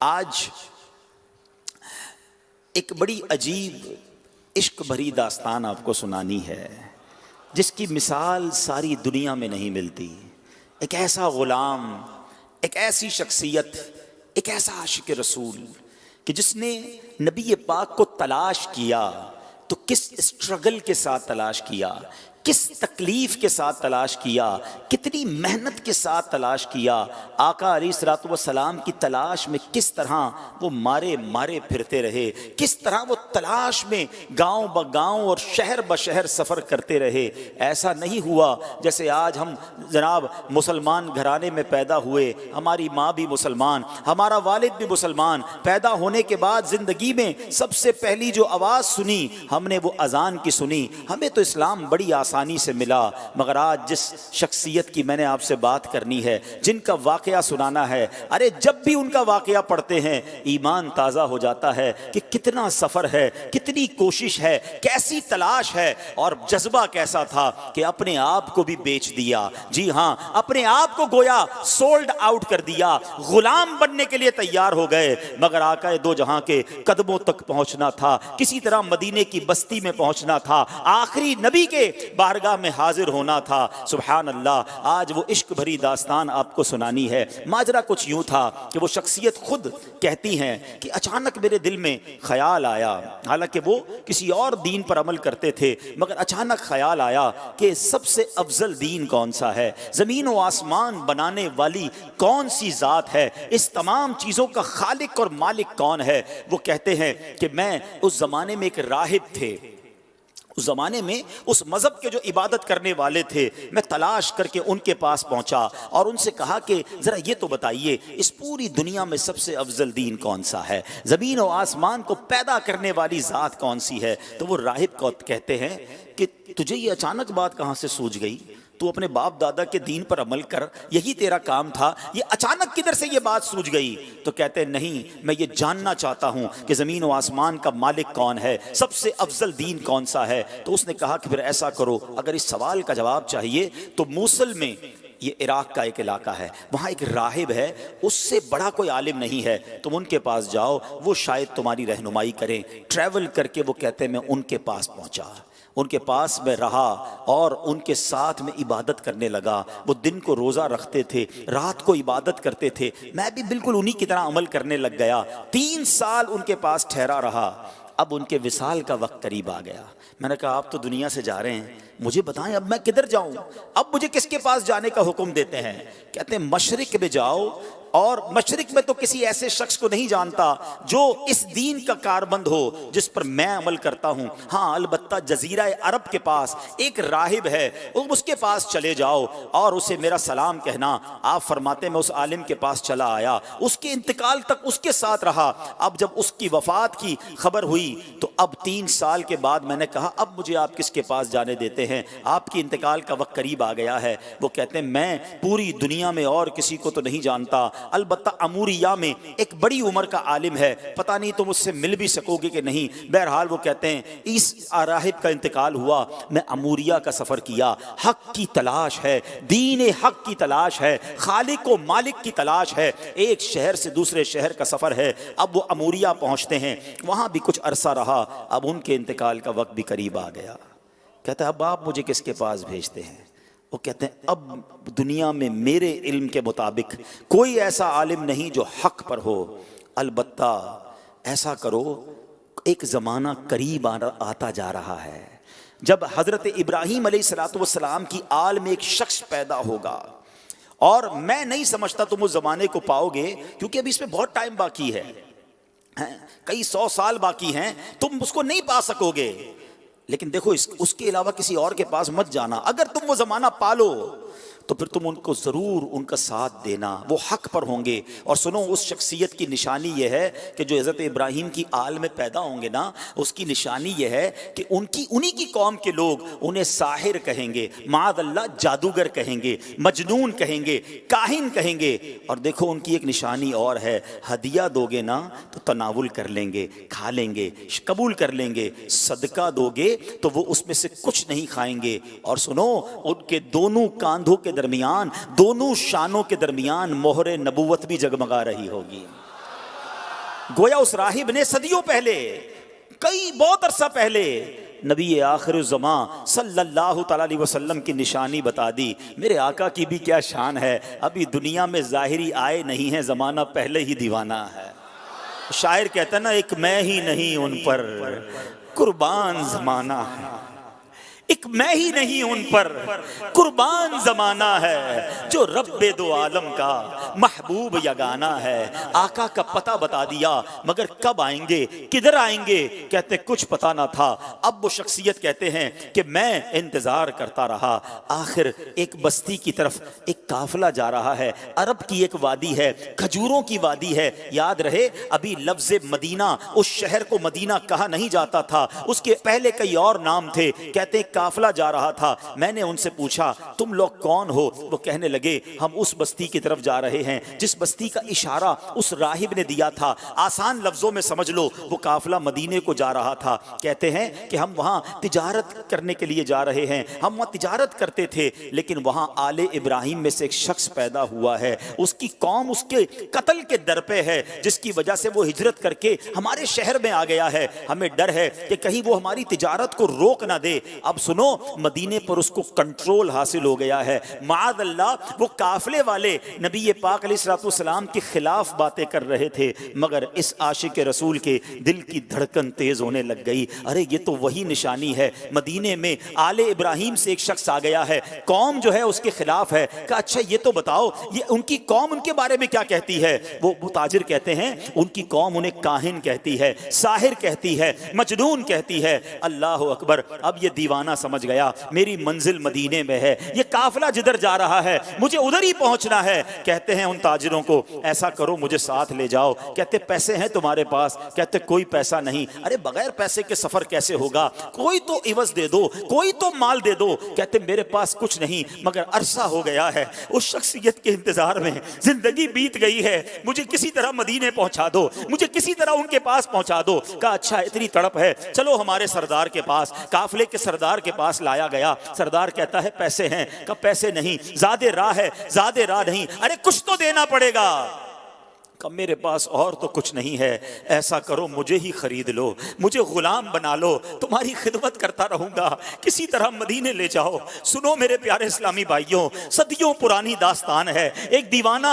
آج ایک بڑی عجیب عشق بھری داستان آپ کو سنانی ہے جس کی مثال ساری دنیا میں نہیں ملتی۔ ایک ایسا غلام، ایک ایسی شخصیت، ایک ایسا عاشق رسول کہ جس نے نبی پاک کو تلاش کیا تو کس اسٹرگل کے ساتھ تلاش کیا، کس تکلیف کے ساتھ تلاش کیا، کتنی محنت کے ساتھ تلاش کیا۔ آقا علیہ الصلوۃ والسلام کی تلاش میں کس طرح وہ مارے مارے پھرتے رہے، کس طرح وہ تلاش میں گاؤں بگاؤں اور شہر بشہر سفر کرتے رہے۔ ایسا نہیں ہوا جیسے آج ہم جناب مسلمان گھرانے میں پیدا ہوئے، ہماری ماں بھی مسلمان، ہمارا والد بھی مسلمان، پیدا ہونے کے بعد زندگی میں سب سے پہلی جو آواز سنی ہم نے وہ اذان کی سنی۔ ہمیں تو اسلام بڑی آسانی سے ملا، مگر آج جس شخصیت کی میں نے آپ سے بات کرنی ہے، جن کا واقعہ سنانا ہے، ارے جب بھی ان کا واقعہ پڑھتے ہیں ایمان تازہ ہو جاتا ہے کہ کتنا سفر ہے، کتنی کوشش ہے، کیسی تلاش ہے، اور جذبہ کیسا تھا کہ اپنے آپ کو بھی بیچ دیا۔ جی ہاں، اپنے آپ کو گویا سولڈ آؤٹ کر دیا، غلام بننے کے لیے تیار ہو گئے، مگر آقا دو جہاں کے قدموں تک پہنچنا تھا، کسی طرح مدینے کی بستی میں پہنچنا تھا، آخری نبی کے بارگاہ میں حاضر ہونا تھا۔ سبحان اللہ، آج وہ عشق بھری داستان آپ کو سنانی ہے۔ ماجرا کچھ یوں تھا کہ وہ شخصیت خود کہتی ہیں کہ اچانک میرے دل میں خیال آیا، حالانکہ وہ کسی اور دین پر عمل کرتے تھے، مگر اچانک خیال آیا کہ سب سے افضل دین کون سا ہے، زمین و آسمان بنانے والی کون سی ذات ہے، اس تمام چیزوں کا خالق اور مالک کون ہے۔ وہ کہتے ہیں کہ میں اس زمانے میں ایک راہب تھے، اس زمانے میں اس مذہب کے جو عبادت کرنے والے تھے، میں تلاش کر کے ان کے پاس پہنچا اور ان سے کہا کہ ذرا یہ تو بتائیے اس پوری دنیا میں سب سے افضل دین کون سا ہے، زمین و آسمان کو پیدا کرنے والی ذات کون سی ہے۔ تو وہ راہب کو کہتے ہیں کہ تجھے یہ اچانک بات کہاں سے سوچ گئی، تو اپنے باپ دادا کے دین پر عمل کر، یہی تیرا کام تھا، یہ اچانک کدھر سے یہ بات سوچ گئی؟ تو کہتے ہیں نہیں، میں یہ جاننا چاہتا ہوں کہ زمین و آسمان کا مالک کون ہے، سب سے افضل دین کون سا ہے۔ تو اس نے کہا کہ پھر ایسا کرو، اگر اس سوال کا جواب چاہیے تو موصل میں، یہ عراق کا ایک علاقہ ہے، وہاں ایک راہب ہے، اس سے بڑا کوئی عالم نہیں ہے، تم ان کے پاس جاؤ، وہ شاید تمہاری رہنمائی کریں۔ ٹریول کر کے وہ کہتے ہیں میں ان کے پاس پہنچا، ان کے پاس میں رہا اور ان کے ساتھ میں عبادت کرنے لگا۔ وہ دن کو روزہ رکھتے تھے، رات کو عبادت کرتے تھے، میں بھی بالکل انہی کی طرح عمل کرنے لگ گیا۔ 3 سال ان کے پاس ٹھہرا رہا۔ اب ان کے وصال کا وقت قریب آ گیا۔ میں نے کہا آپ تو دنیا سے جا رہے ہیں، مجھے بتائیں اب میں کدھر جاؤں، اب مجھے کس کے پاس جانے کا حکم دیتے ہیں؟ کہتے ہیں مشرق میں جاؤ، اور مشرق میں تو کسی ایسے شخص کو نہیں جانتا جو اس دین کا کاربند ہو جس پر میں عمل کرتا ہوں، ہاں البتہ جزیرہ عرب کے پاس ایک راہب ہے، اس کے پاس چلے جاؤ اور اسے میرا سلام کہنا۔ آپ فرماتے ہیں میں اس عالم کے پاس چلا آیا، اس کے انتقال تک اس کے ساتھ رہا۔ اب جب اس کی وفات کی خبر ہوئی تو اب 3 سال کے بعد میں نے کہا اب مجھے آپ کس کے پاس جانے دیتے ہیں، آپ کی انتقال کا وقت قریب آ گیا ہے۔ وہ کہتے ہیں میں پوری دنیا میں اور کسی کو تو نہیں جانتا، البتہ اموریہ میں ایک بڑی عمر کا عالم ہے، پتہ نہیں تم اس سے مل بھی سکو گے کہ نہیں۔ بہرحال وہ کہتے ہیں اس راہب کا انتقال ہوا، میں اموریہ کا سفر کیا، حق کی تلاش ہے، دین حق کی تلاش ہے، خالق و مالک کی تلاش ہے، ایک شہر سے دوسرے شہر کا سفر ہے۔ اب وہ اموریہ پہنچتے ہیں، وہاں بھی کچھ عرصہ رہا، اب ان کے انتقال کا وقت بھی قریب آ گیا۔ کہتا ہے اب آپ مجھے کس کے پاس بھیجتے ہیں؟ وہ کہتے ہیں اب دنیا میں میرے علم کے مطابق کوئی ایسا عالم نہیں جو حق پر ہو، البتہ ایسا کرو، ایک زمانہ قریب آتا جا رہا ہے جب حضرت ابراہیم علیہ السلام کی آل میں ایک شخص پیدا ہوگا، اور میں نہیں سمجھتا تم اس زمانے کو پاؤ گے، کیونکہ ابھی اس میں بہت ٹائم باقی ہے، کئی 100 سال باقی ہیں، تم اس کو نہیں پا سکو گے۔ لیکن دیکھو اس کے علاوہ کسی اور کے پاس مت جانا، اگر تم وہ زمانہ پالو تو پھر تم ان کو ضرور ان کا ساتھ دینا، وہ حق پر ہوں گے۔ اور سنو اس شخصیت کی نشانی یہ ہے کہ جو حضرت ابراہیم کی آل میں پیدا ہوں گے نا، اس کی نشانی یہ ہے کہ انہی کی قوم کے لوگ انہیں ساحر کہیں گے، معاذ اللہ جادوگر کہیں گے، مجنون کہیں گے، کاہن کہیں گے۔ اور دیکھو ان کی ایک نشانی اور ہے، ہدیہ دو گے نا تو تناول کر لیں گے، کھا لیں گے، قبول کر لیں گے، صدقہ دو گے تو وہ اس میں سے کچھ نہیں کھائیں گے۔ اور سنو ان کے دونوں کاندھوں کے درمیان، دونوں شانوں کے درمیان مہر نبوت بھی جگمگا رہی ہوگی۔ گویا اس راہب نے صدیوں پہلے، کئی بہت عرصہ پہلے نبی آخر الزمان صلی اللہ تعالیٰ علیہ وسلم کی نشانی بتا دی۔ میرے آقا کی بھی کیا شان ہے، ابھی دنیا میں ظاہری آئے نہیں ہیں، زمانہ پہلے ہی دیوانہ ہے۔ شاعر کہتا ہے نا، ایک میں ہی نہیں ان پر قربان زمانہ ہے، ایک میں ہی نہیں ان پر قربان زمانہ ہے، جو رب دو عالم کا محبوب یگانہ ہے۔ آقا کا پتہ بتا دیا، مگر کب آئیں گے، کدھر آئیں گے، کہتے کچھ پتہ نہ تھا۔ اب وہ شخصیت کہتے ہیں کہ میں انتظار کرتا رہا، آخر ایک بستی کی طرف ایک قافلہ جا رہا ہے، عرب کی ایک وادی ہے، کھجوروں کی وادی ہے۔ یاد رہے ابھی لفظ مدینہ، اس شہر کو مدینہ کہا نہیں جاتا تھا، اس کے پہلے کئی اور نام تھے۔ کہتے ہیں قافلہ جا رہا تھا، میں نے ان سے پوچھا تم لوگ کون ہو؟ وہ کہنے لگے ہم اس بستی کی طرف جا رہے ہیں جس بستی کا اشارہ اس راہب نے دیا تھا۔ آسان لفظوں میں سمجھ لو، وہ قافلہ مدینے کو جا رہا تھا۔ کہتے ہیں کہ ہم وہاں تجارت کرنے کے لیے جا رہے ہیں، ہم وہاں تجارت کرتے تھے، لیکن وہاں آل ابراہیم میں سے ایک شخص پیدا ہوا ہے، اس کی قوم اس کے قتل کے در پہ ہے، جس کی وجہ سے وہ ہجرت کر کے ہمارے شہر میں آ گیا ہے، ہمیں ڈر ہے کہ کہیں وہ ہماری تجارت کو روک نہ دے۔ اب سنو، مدینے پر اس کو کنٹرول حاصل ہو گیا ہے۔ معاذ اللہ، وہ قافلے والے نبی پاک علیہ الصلوۃ والسلام کے خلاف باتیں کر رہے تھے، مگر اس عاشق رسول کے دل کی دھڑکن تیز ہونے لگ گئی۔ ارے یہ تو وہی نشانی ہے، مدینے میں آل ابراہیم سے ایک شخص آ گیا ہے، قوم جو ہے اس کے خلاف ہے۔ کہ اچھا یہ تو بتاؤ، یہ ان کی قوم ان کے بارے میں کیا کہتی ہے؟ وہ تاجر کہتے ہیں ان کی قوم انہیں کاہن کہتی ہے، ساحر کہتی ہے، مجنون کہتی ہے۔ اللہ اکبر، اب یہ دیوانہ سمجھ گیا میری منزل مدینے میں ہے، یہ قافلہ جدھر جا رہا ہے مجھے ادھر ہی پہنچنا ہے۔ کہتے ہیں ان تاجروں کو ایسا کرو مجھے ساتھ لے جاؤ۔ کہتے پیسے ہیں تمہارے پاس؟ کہتے کوئی پیسہ نہیں۔ ارے بغیر پیسے کے سفر کیسے ہوگا؟ کوئی تو عوض دے دو، کوئی تو مال دے دو۔ کہتے میرے پاس کچھ نہیں، مگر عرصہ ہو گیا ہے اس شخصیت کے انتظار میں، زندگی بیت گئی ہے، مجھے کسی طرح مدینے پہنچا دو، مجھے کسی طرح ان کے پاس پہنچا دو۔ کہا اچھا اتنی تڑپ ہے، چلو ہمارے سردار کے پاس۔ قافلے کے سردار کے پاس لایا گیا۔ سردار کہتا ہے پیسے ہیں؟ کہ پیسے نہیں، زیادہ راہ ہے، زیادہ راہ نہیں۔ ارے کچھ تو دینا پڑے گا۔ کہ میرے پاس اور تو کچھ نہیں ہے، ایسا کرو مجھے ہی خرید لو، مجھے غلام بنا لو، تمہاری خدمت کرتا رہوں گا، کسی طرح مدینے لے جاؤ۔ سنو میرے پیارے اسلامی بھائیوں، صدیوں پرانی داستان ہے۔ ایک دیوانہ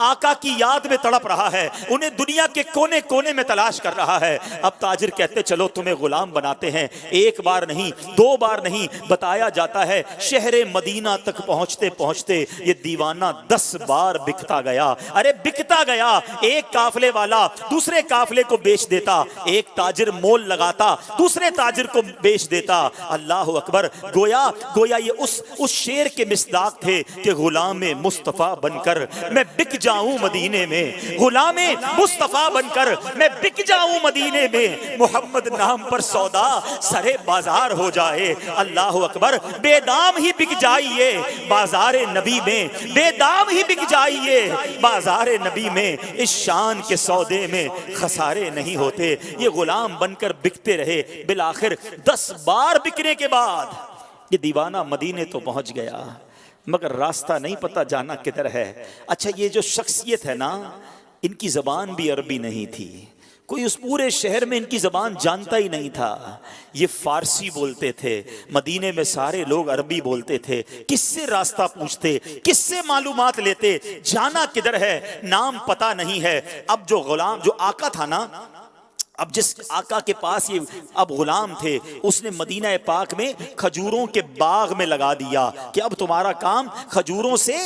آقا کی یاد میں تڑپ رہا ہے، انہیں دنیا کے کونے کونے میں تلاش کر رہا ہے۔ اب تاجر کہتے چلو تمہیں غلام بناتے ہیں۔ ایک بار نہیں، دو بار نہیں، بتایا جاتا ہے شہر مدینہ تک پہنچتے پہنچتے یہ دیوانہ 10 بار بکتا گیا۔ ارے بکتا گیا، ایک قافلے والا دوسرے قافلے کو بیچ دیتا، ایک تاجر مول لگاتا دوسرے تاجر کو بیچ دیتا۔ اللہ اکبر، گویا یہ اس شعر کے مصداق تھے کہ غلام مصطفیٰ بن کر میں بک جاؤں مدینے میں، غلام مصطفیٰ بن کر میں بک جاؤں مدینے میں، محمد نام پر سودا سرے بازار ہو جائے۔ اللہ اکبر، بے دام ہی بک جائیے بازار نبی میں، بے دام ہی بک جائیے بازار نبی میں، اس شان کے سودے میں خسارے نہیں ہوتے۔ یہ غلام بن کر بکتے رہے، بالآخر 10 بار بکنے کے بعد یہ دیوانہ مدینے تو پہنچ گیا، مگر راستہ نہیں پتا جانا کدھر ہے۔ اچھا یہ جو شخصیت ہے نا، ان کی زبان بھی عربی نہیں تھی، کوئی اس پورے شہر میں ان کی زبان جانتا ہی نہیں تھا۔ یہ فارسی بولتے تھے، مدینے میں سارے لوگ عربی بولتے تھے۔ کس سے راستہ پوچھتے، کس سے معلومات لیتے، جانا کدھر ہے، نام پتہ نہیں ہے۔ اب جو آقا تھا نا، اب جس آقا کے پاس یہ اب غلام تھے، اس نے مدینہ پاک میں کھجوروں کے باغ میں لگا دیا کہ اب تمہارا کام کھجوروں سے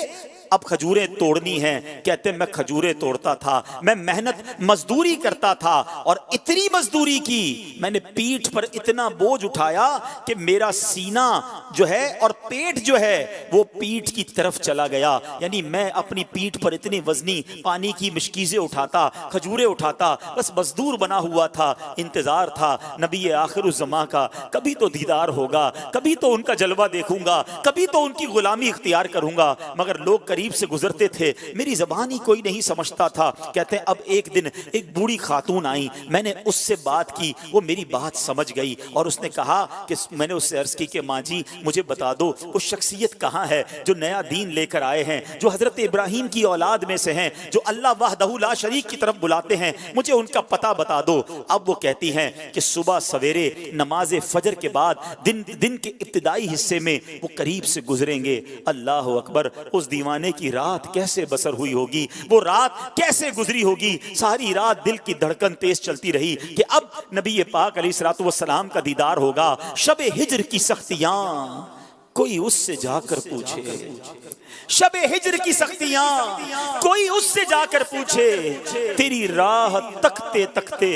اب کھجوریں توڑنی ہیں۔ کہتے میں کھجوریں توڑتا تھا، میں محنت مزدوری کرتا تھا، اور اتنی مزدوری کی میں نے پیٹھ پر اتنا بوجھ اٹھایا کہ میرا سینہ جو ہے اور پیٹ جو ہے وہ پیٹھ کی طرف چلا گیا۔ یعنی میں اپنی پیٹھ پر اتنی وزنی پانی کی مشکیزیں اٹھاتا، کھجوریں اٹھاتا، بس مزدور بنا ہوا تھا۔ انتظار تھا نبی آخر الزماں کا، کبھی تو دیدار ہوگا، کبھی تو ان کا جلوہ دیکھوں گا، کبھی تو ان کی غلامی اختیار کروں گا۔ مگر لوگ قریب سے گزرتے تھے، میری زبان ہی کوئی نہیں سمجھتا تھا۔ کہتے ہیں اب ایک دن ایک بوڑھی خاتون آئی، میں نے اس سے بات کی، وہ میری بات سمجھ گئی اور اس نے کہا کہ میں نے اس سے عرض کی کہ ماں جی مجھے بتا دو وہ شخصیت کہاں ہے جو نیا دین لے کر آئے ہیں، جو حضرت ابراہیم کی اولاد میں سے ہیں، جو اللہ وحدہ لا شریک کی طرف بلاتے ہیں، مجھے ان کا پتہ بتا دو۔ اب وہ کہتی ہیں کہ صبح سویرے نماز فجر کے بعد دن کے ابتدائی حصے میں وہ قریب سے گزریں گے۔ اللہ اکبر، اس دیوانے کی رات کیسے بسر ہوئی ہوگی، وہ رات کیسے گزری ہوگی، ساری رات دل کی دھڑکن تیز چلتی رہی کہ اب نبی پاک علیہ الصلوۃ والسلام کا دیدار ہوگا۔ شب ہجر کی سختیاں کوئی اس سے جا کر پوچھے، شب ہجر کی سختیاں کوئی اس سے جا کر پوچھے، تیری راہ تکتے تکتے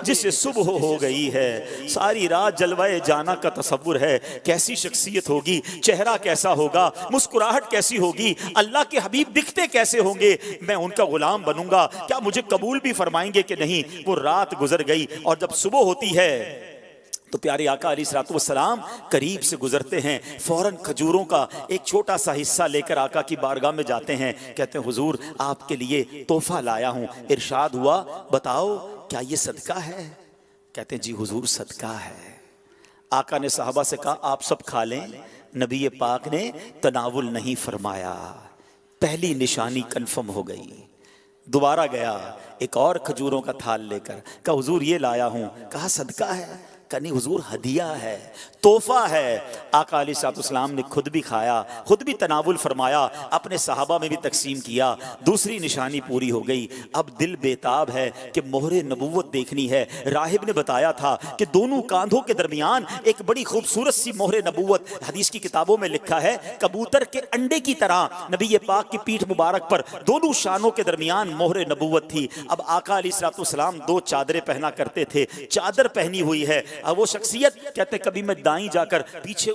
جسے صبح ہو گئی ہے۔ ساری رات جلوائے جانا کا تصور ہے، کیسی شخصیت ہوگی، چہرہ کیسا ہوگا، مسکراہٹ کیسی ہوگی، اللہ کے حبیب دکھتے کیسے ہوں گے، میں ان کا غلام بنوں گا، کیا مجھے قبول بھی فرمائیں گے کہ نہیں۔ وہ رات گزر گئی اور جب صبح ہوتی ہے تو پیارے آقا علیہ الصلوۃ والسلام قریب سے گزرتے ہیں، فوراً کھجوروں کا ایک چھوٹا سا حصہ لے کر آقا کی بارگاہ میں جاتے ہیں، کہتے ہیں حضور آپ کے لیے تحفہ لایا ہوں۔ ارشاد ہوا بتاؤ کیا یہ صدقہ ہے؟ کہتے ہیں جی حضور صدقہ ہے۔ آقا نے صحابہ سے کہا آپ سب کھا لیں، نبی پاک نے تناول نہیں فرمایا۔ پہلی نشانی کنفرم ہو گئی۔ دوبارہ گیا ایک اور کھجوروں کا تھال لے کر، کہا حضور یہ لایا ہوں، کہا صدقہ ہے، کہا نہیں حضور ہدیہ ہے، تحفہ ہے۔ آقا علیہ الصلوۃ والسلام نے خود بھی کھایا، خود بھی تناول فرمایا، اپنے صحابہ میں بھی تقسیم کیا۔ دوسری نشانی پوری ہو گئی۔ اب دل بیتاب ہے کہ مہر نبوت دیکھنی ہے۔ راہب نے بتایا تھا کہ دونوں کاندھوں کے درمیان ایک بڑی خوبصورت سی مہر نبوت، حدیث کی کتابوں میں لکھا ہے کبوتر کے انڈے کی طرح نبی پاک کی پیٹھ مبارک پر دونوں شانوں کے درمیان مہر نبوت تھی۔ اب آقا علیہ الصلوۃ والسلام دو چادریں پہنا کرتے تھے، چادر پہنی ہوئی ہے۔ اب وہ شخصیت کہتے کبھی میں دائیں جا کر پیچھے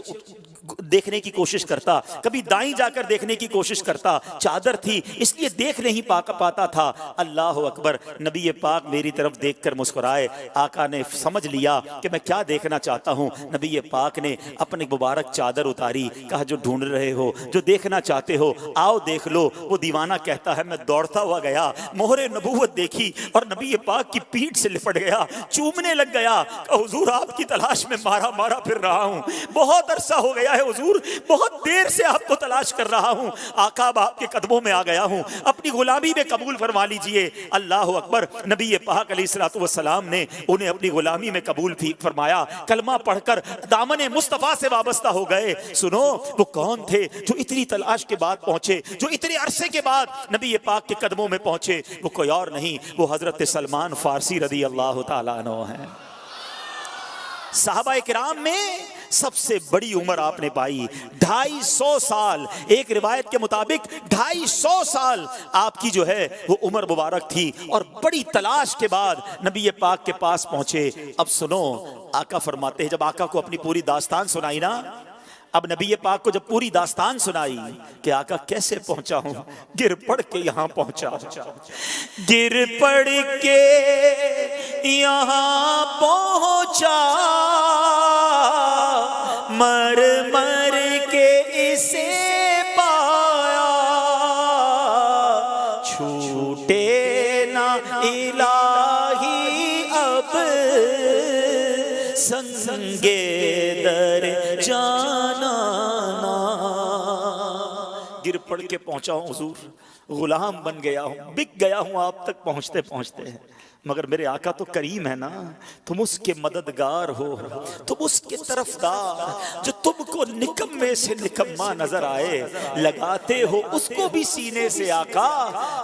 دیکھنے کی کوشش کرتا، کبھی دائیں جا کر دیکھنے کی کوشش کرتا، چادر تھی اس لیے دیکھ نہیں پاتا تھا۔ اللہ اکبر، نبی پاک میری طرف دیکھ کر مسکرائے۔ آقا نے سمجھ لیا کہ میں کیا دیکھنا چاہتا ہوں۔ نبی پاک نے اپنی مبارک چادر اتاری، کہا جو ڈھونڈ رہے ہو، جو دیکھنا چاہتے ہو آؤ دیکھ لو۔ وہ دیوانہ کہتا ہے میں دوڑتا ہوا گیا، مہر نبوت دیکھی اور نبی پاک کی پیٹھ سے لپٹ گیا، چومنے لگ گیا، کہا حضور آپ کی تلاش میں مارا پھر رہا ہوں، بہت عرصہ ہو گیا ہے حضور، بہت دیر سے آپ کو تلاش کر رہا ہوں، آقا اب آپ کے قدموں میں آ گیا ہوں، اپنی غلامی میں قبول فرما لیجئے۔ اللہ اکبر، نبی پاک علیہ الصلوۃ والسلام نے انہیں اپنی غلامی میں قبول فرمایا، کلمہ پڑھ کر دامن مصطفیٰ سے وابستہ ہو گئے۔ سنو وہ کون تھے جو اتنی تلاش کے بعد پہنچے، جو اتنے عرصے کے بعد نبی پاک کے قدموں میں پہنچے؟ وہ کوئی اور نہیں، وہ حضرت سلمان فارسی رضی اللہ تعالیٰ عنہ ہیں۔ صحابہ کرام میں سب سے بڑی عمر آپ نے پائی، 250 سال، ایک روایت کے مطابق 250 سال آپ کی جو ہے وہ عمر مبارک تھی، اور بڑی تلاش کے بعد نبی پاک کے پاس پہنچے۔ اب سنو آقا فرماتے ہیں، جب آقا کو اپنی پوری داستان سنائی نا، اب نبی پاک کو جب پوری داستان سنائی کہ آقا کیسے پہنچا ہوں، گر پڑ کے یہاں پہنچا، گر پڑ کے یہاں پہنچا، مر مر کے اسے پایا، چھوٹے نہ الہی اب سنگے در جانا نا۔ گر پڑ کے پہنچا ہوں حضور، غلام بن گیا ہوں، بک گیا ہوں آپ تک پہنچتے پہنچتے، مگر میرے آقا تو کریم ہے نا، تم اس کے مددگار ہو، تم اس کے طرفدار، جو تم کو نکمے سے نکما نظر آئے، لگاتے ہو اس کو بھی سینے سے آقا،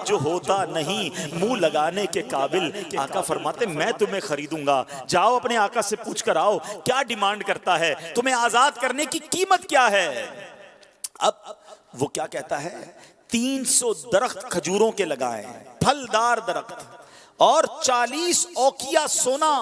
جو ہوتا نہیں منہ لگانے کے قابل۔ آقا فرماتے میں تمہیں خریدوں گا، جاؤ اپنے آقا سے پوچھ کر آؤ کیا ڈیمانڈ کرتا ہے، تمہیں آزاد کرنے کی قیمت کیا ہے۔ اب وہ کیا کہتا ہے، 300 درخت کھجوروں کے لگائیں، پھلدار درخت، اور 40 اوقیہ سونا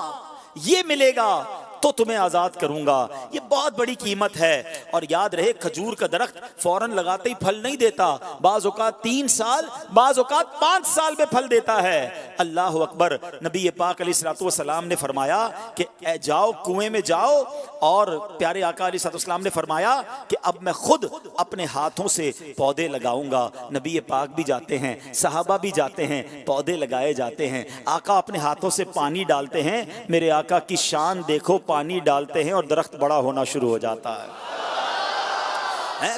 یہ ملے گا تو تمہیں آزاد کروں گا۔ یہ بہت بڑی قیمت ہے۔ اور یاد رہے کھجور کا درخت فوراً لگاتے ہی پھل نہیں دیتا، بعض اوقات 3 سال، بعض اوقات 5 سال میں پھل دیتا ہے۔ اللہ اکبر۔ نبی پاک علیہ الصلوۃ والسلام نے فرمایا کہ اے جاؤ کنویں میں جاؤ، اور پیارے آقا علیہ الصلوۃ والسلام نے فرمایا کہ اب میں خود اپنے ہاتھوں سے پودے لگاؤں گا۔ نبی پاک بھی جاتے ہیں، صحابہ بھی جاتے ہیں، پودے لگائے جاتے ہیں، آقا اپنے ہاتھوں سے پانی ڈالتے ہیں۔ میرے آقا کی شان دیکھو، پانی ڈالتے ہیں اور درخت بڑا ہونا شروع ہو جاتا ہے۔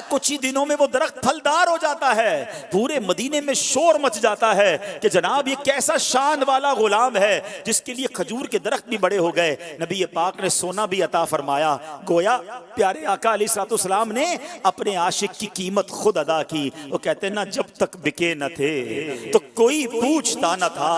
کچھ ہی دنوں میں وہ درخت پھلدار ہو جاتا ہے۔ پورے مدینے میں شور مچ جاتا ہے کہ جناب یہ کیسا شان والا غلام ہے جس کے لیے کھجور کے درخت بھی بڑے ہو گئے۔ نبی پاک نے سونا بھی عطا فرمایا۔ گویا پیارے آقا علیہ الصلوۃ والسلام نے اپنے عاشق کی قیمت خود ادا کی۔ وہ کہتے ہیں نا، جب تک بکے نہ تھے تو کوئی پوچھتا نہ تھا،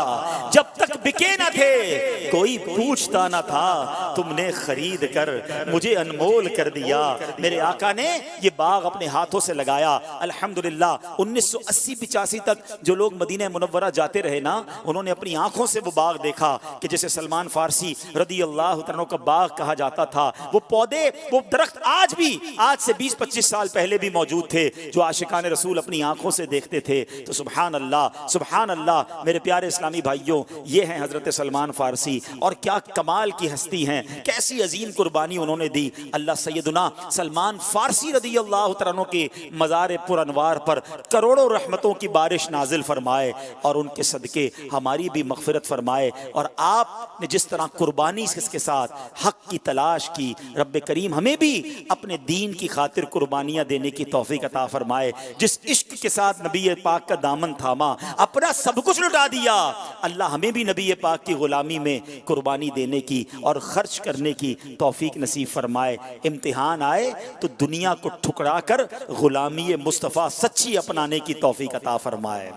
جب تک بکے نہ تھے کوئی پوچھتا نہ تھا، تم نے خرید کر مجھے انمول کر دیا۔ میرے آقا نے یہ باغ اپنے ہاتھوں سے لگایا۔ الحمدللہ 1980-85 تک جو لوگ مدینہ منورہ جاتے رہے نا، انہوں نے اپنی آنکھوں سے وہ باغ دیکھا کہ جسے سلمان فارسی رضی اللہ عنہ کا باغ کہا جاتا تھا۔ وہ پودے، وہ درخت آج بھی، آج سے 20-25 سال پہلے بھی موجود تھے جو عاشقان رسول اپنی آنکھوں سے دیکھتے تھے۔ تو سبحان اللہ، سبحان اللہ میرے پیارے اسلامی بھائیوں، یہ ہیں حضرت سلمان فارسی، اور کیا کمال کی ہستی ہیں، کیسی عظیم قربانی انہوں نے دی۔ اللہ سیدنا سلمان فارسی رضی اللہ عنہ کے مزار پر انوار پر کروڑوں رحمتوں کی بارش نازل فرمائے، اور ان کے صدقے ہماری بھی مغفرت فرمائے۔ اور آپ نے جس طرح قربانی کے ساتھ حق کی تلاش کی، رب کریم ہمیں بھی اپنے دین کی خاطر قربانیاں دینے کی توفیق عطا فرمائے۔ جس عشق کے ساتھ نبی پاک کا دامن تھاما، اپنا سب کچھ لٹا دیا، اللہ ہمیں بھی نبی پاک کی غلامی میں قربانی دینے کی اور خرچ کرنے کی توفیق نصیب فرمائے۔ امتحان آئے تو دنیا کو ٹھکرا کر غلامی مصطفیٰ سچی اپنانے کی توفیق عطا فرمائے۔